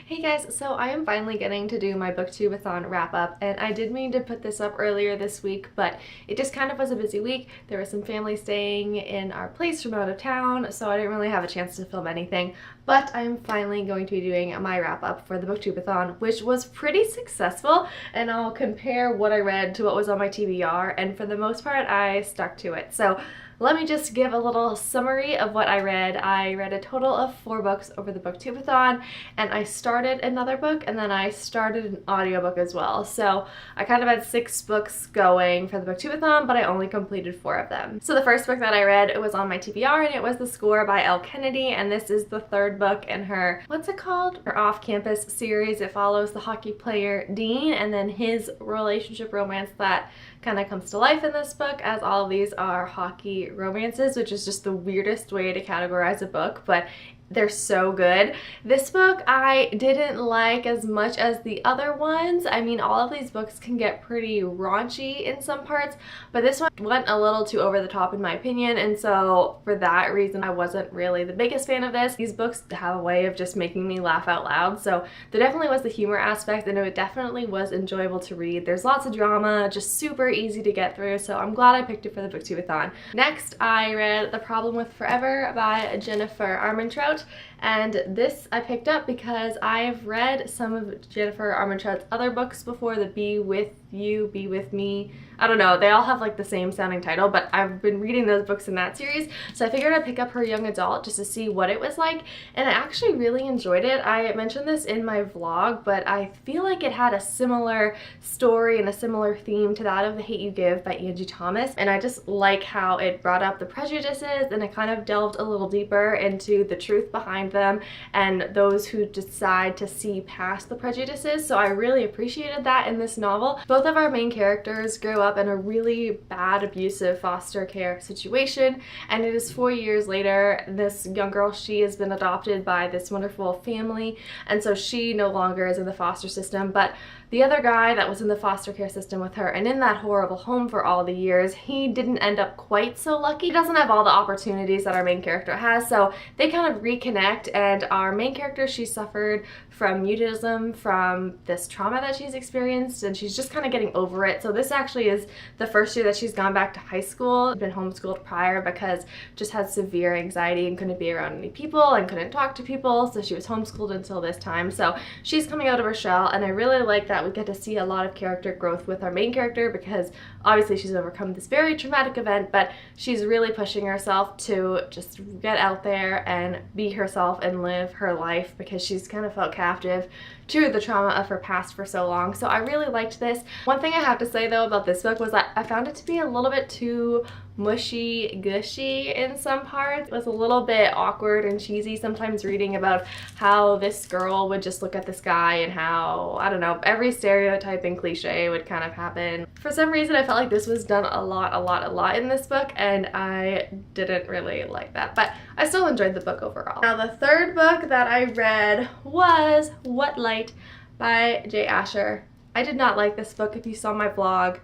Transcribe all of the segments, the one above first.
Hey guys, so I am finally getting to do my BookTube-A-Thon wrap up, and I did mean to put this up earlier this week, but it just kind of was a busy week. There was some family staying in our place from out of town, so I didn't really have a chance to film anything, but I'm finally going to be doing my wrap up for the BookTube-A-Thon, which was pretty successful, and I'll compare what I read to what was on my TBR, and for the most part, I stuck to it. So let me just give a little summary of what I read. I read a total of 4 books over the BookTube-A-Thon, and I started another book, and then I started an audiobook as well. So I kind of had 6 books going for the BookTube-A-Thon, but I only completed 4 of them. So the first book that I read, it was on my TBR, and it was The Score by Elle Kennedy, and this is the 3rd book in her, what's it called? Her off-campus series. It follows the hockey player Dean, and then his relationship romance that kind of comes to life in this book, as all of these are hockey romances, which is just the weirdest way to categorize a book, but they're so good. This book I didn't like as much as the other ones. I mean, all of these books can get pretty raunchy in some parts, but this one went a little too over the top in my opinion, and so for that reason I wasn't really the biggest fan of this. These books have a way of just making me laugh out loud, so there definitely was the humor aspect, and it definitely was enjoyable to read. There's lots of drama, just super easy to get through, so I'm glad I picked it for the BookTube-A-Thon. Next, I read The Problem with Forever by Jennifer Armentrout. And this I picked up because I've read some of Jennifer Armentrout's other books before, the Be With You, Be With Me. I don't know, they all have like the same sounding title, but I've been reading those books in that series, so I figured I'd pick up her young adult just to see what it was like, and I actually really enjoyed it. I mentioned this in my vlog, but I feel like it had a similar story and a similar theme to that of The Hate U Give by Angie Thomas, and I just like how it brought up the prejudices, and it kind of delved a little deeper into the truth behind them and those who decide to see past the prejudices, so I really appreciated that in this novel. Both of our main characters grew up in a really bad, abusive foster care situation, and it is 4 years later. This young girl, she has been adopted by this wonderful family, and so she no longer is in the foster system, but the other guy that was in the foster care system with her and in that horrible home for all the years, he didn't end up quite so lucky. He doesn't have all the opportunities that our main character has, so they kind of reconnect, and our main character, she suffered from mutism from this trauma that she's experienced, and she's just kind of getting over it. So this actually is the first year that she's gone back to high school. She'd been homeschooled prior because just had severe anxiety and couldn't be around any people and couldn't talk to people, so she was homeschooled until this time. So she's coming out of her shell, and I really like that we get to see a lot of character growth with our main character, because obviously she's overcome this very traumatic event, but she's really pushing herself to just get out there and be herself and live her life, because she's kind of felt captive to the trauma of her past for so long. So I really liked this. One thing I have to say though about this book was that I found it to be a little bit too mushy gushy in some parts. It was a little bit awkward and cheesy sometimes, reading about how this girl would just look at this guy and how, I don't know, every stereotype and cliche would kind of happen. For some reason I felt like this was done a lot in this book, and I didn't really like that, but I still enjoyed the book overall. Now the 3rd book that I read was What Light by J. Asher. I did not like this book if you saw my vlog.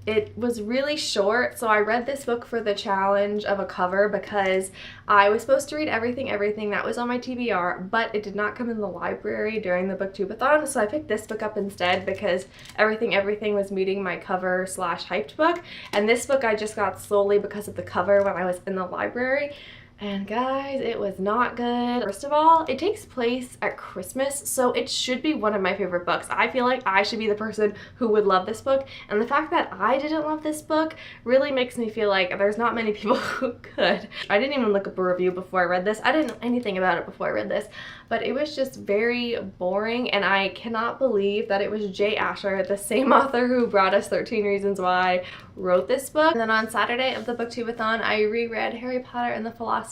It was really short, so I read this book for the challenge of a cover because I was supposed to read everything that was on my TBR, but it did not come in the library during the BookTube-A-Thon, so I picked this book up instead because everything was meeting my cover / hyped book, and this book I just got solely because of the cover when I was in the library. And guys, it was not good. First of all, it takes place at Christmas, so it should be one of my favorite books. I feel like I should be the person who would love this book, and the fact that I didn't love this book really makes me feel like there's not many people who could. I didn't even look up a review before I read this. I didn't know anything about it before I read this, but it was just very boring, and I cannot believe that it was J. Asher, the same author who brought us 13 Reasons Why, wrote this book. And then on Saturday of the BookTube-A-Thon, I reread Harry Potter and the Philosopher's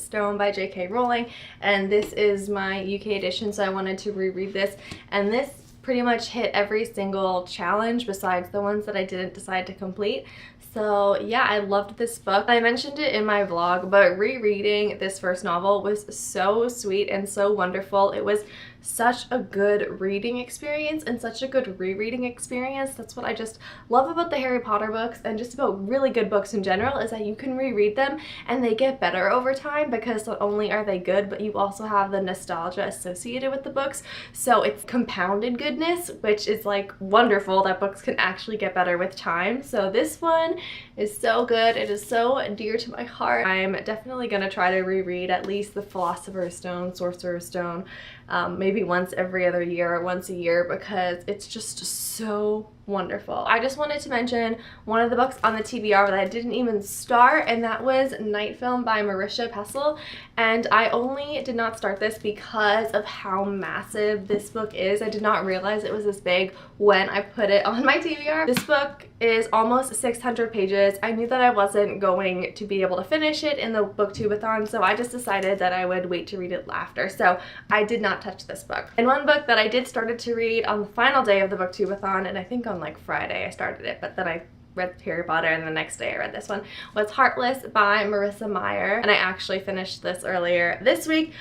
Stone by J.K. Rowling, and this is my UK edition, so I wanted to reread this, and this pretty much hit every single challenge besides the ones that I didn't decide to complete. So yeah, I loved this book. I mentioned it in my vlog, but rereading this first novel was so sweet and so wonderful. It was such a good reading experience and such a good rereading experience. That's what I just love about the Harry Potter books and just about really good books in general, is that you can reread them and they get better over time, because not only are they good, but you also have the nostalgia associated with the books. So it's compounded goodness, which is like wonderful that books can actually get better with time. So this one is so good. It is so dear to my heart. I'm definitely gonna try to reread at least the Philosopher's Stone, Sorcerer's Stone, maybe once every other year or once a year, because it's just so wonderful. I just wanted to mention one of the books on the TBR that I didn't even start, and that was Night Film by Marisha Pessl. And I only did not start this because of how massive this book is. I did not realize it was this big when I put it on my TBR. This book is almost 600 pages. I knew that I wasn't going to be able to finish it in the BookTube-A-Thon, so I just decided that I would wait to read it after. So I did not touch this book. And one book that I did started to read on the final day of the BookTube-A-Thon, and I think on like Friday I started it, but then I read Harry Potter and the next day I read this one, was Heartless by Marissa Meyer, and I actually finished this earlier this week.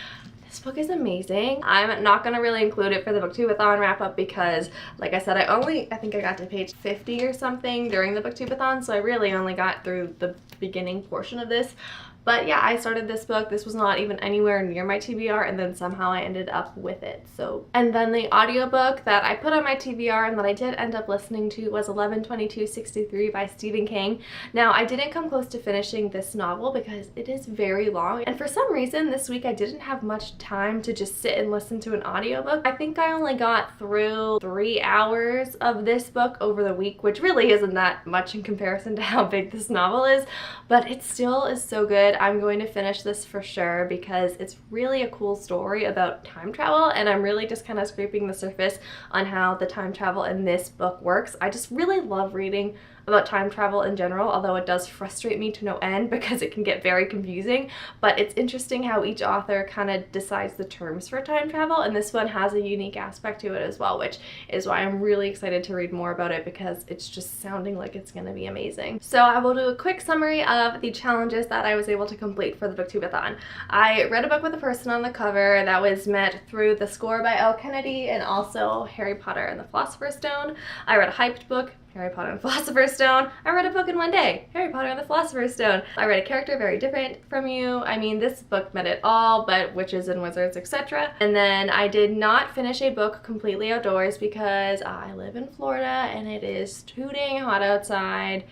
This book is amazing. I'm not gonna really include it for the BookTube-A-Thon wrap up because, like I said, I think I got to page 50 or something during the BookTube-A-Thon, so I really only got through the beginning portion of this. But yeah, I started this book. This was not even anywhere near my TBR, and then somehow I ended up with it. So, and then the audiobook that I put on my TBR and that I did end up listening to was 11/22/63 by Stephen King. Now, I didn't come close to finishing this novel because it is very long, and for some reason this week I didn't have much time to just sit and listen to an audiobook. I think I only got through 3 hours of this book over the week, which really isn't that much in comparison to how big this novel is, but it still is so good. I'm going to finish this for sure because it's really a cool story about time travel, and I'm really just kind of scraping the surface on how the time travel in this book works. I just really love reading about time travel in general, although it does frustrate me to no end because it can get very confusing. But it's interesting how each author kind of decides the terms for time travel, and this one has a unique aspect to it as well, which is why I'm really excited to read more about it because it's just sounding like it's going to be amazing. So I will do a quick summary of the challenges that I was able to complete for the BookTube-A-Thon. I read a book with a person on the cover that was met through The Score by Elle Kennedy and also Harry Potter and the Philosopher's Stone. I read a hyped book, Harry Potter and the Philosopher's Stone. I read a book in one day, Harry Potter and the Philosopher's Stone. I read a character very different from you. I mean, this book met it all, but witches and wizards, etc. And then I did not finish a book completely outdoors because I live in Florida and it is tooting hot outside.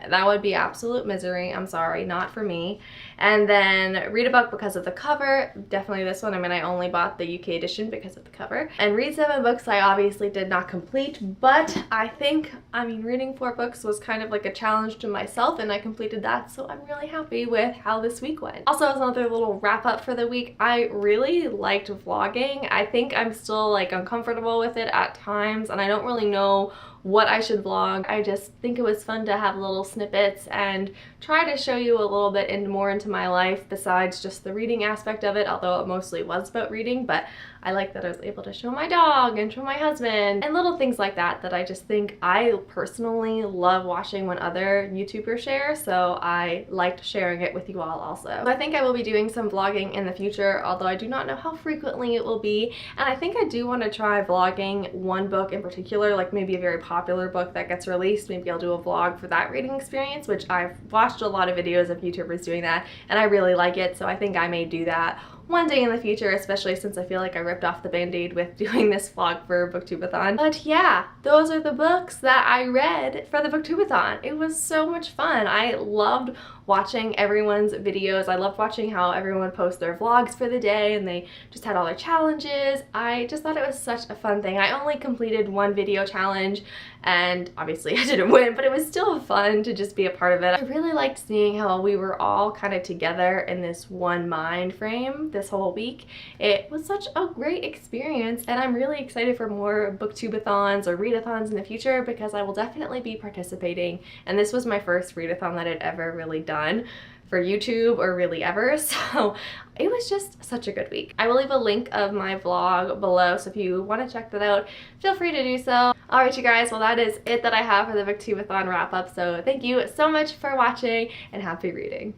That would be absolute misery. I'm sorry, not for me. And then read a book because of the cover. Definitely this one. I mean, I only bought the UK edition because of the cover. And read 7 books I obviously did not complete, but I think, I mean, reading 4 books was kind of like a challenge to myself, and I completed that, so I'm really happy with how this week went. Also, as another little wrap up for the week, I really liked vlogging. I think I'm still like uncomfortable with it at times, and I don't really know what I should vlog. I just think it was fun to have little snippets and try to show you a little bit more into my life besides just the reading aspect of it, although it mostly was about reading. But I like that I was able to show my dog and show my husband and little things like that that I just think I personally love watching when other YouTubers share, so I liked sharing it with you all also. So I think I will be doing some vlogging in the future, although I do not know how frequently it will be, and I think I do want to try vlogging one book in particular, like maybe a very popular book that gets released. Maybe I'll do a vlog for that reading experience, which I've watched a lot of videos of YouTubers doing that and I really like it, so I think I may do that one day in the future, especially since I feel like I ripped off the band-aid with doing this vlog for BookTube-A-Thon. But yeah, those are the books that I read for the BookTube-A-Thon. It was so much fun. I loved watching everyone's videos. I loved watching how everyone posts their vlogs for the day and they just had all their challenges. I just thought it was such a fun thing. I only completed one video challenge and obviously I didn't win, but it was still fun to just be a part of it. I really liked seeing how we were all kind of together in this one mind frame this whole week. It was such a great experience, and I'm really excited for more BookTube-A-Thons or readathons in the future because I will definitely be participating, and this was my first readathon that I'd ever really done for YouTube or really ever, so it was just such a good week. I will leave a link of my vlog below, so if you want to check that out, feel free to do so. Alright you guys, well that is it that I have for the BookTube-A-Thon wrap up, so thank you so much for watching and happy reading.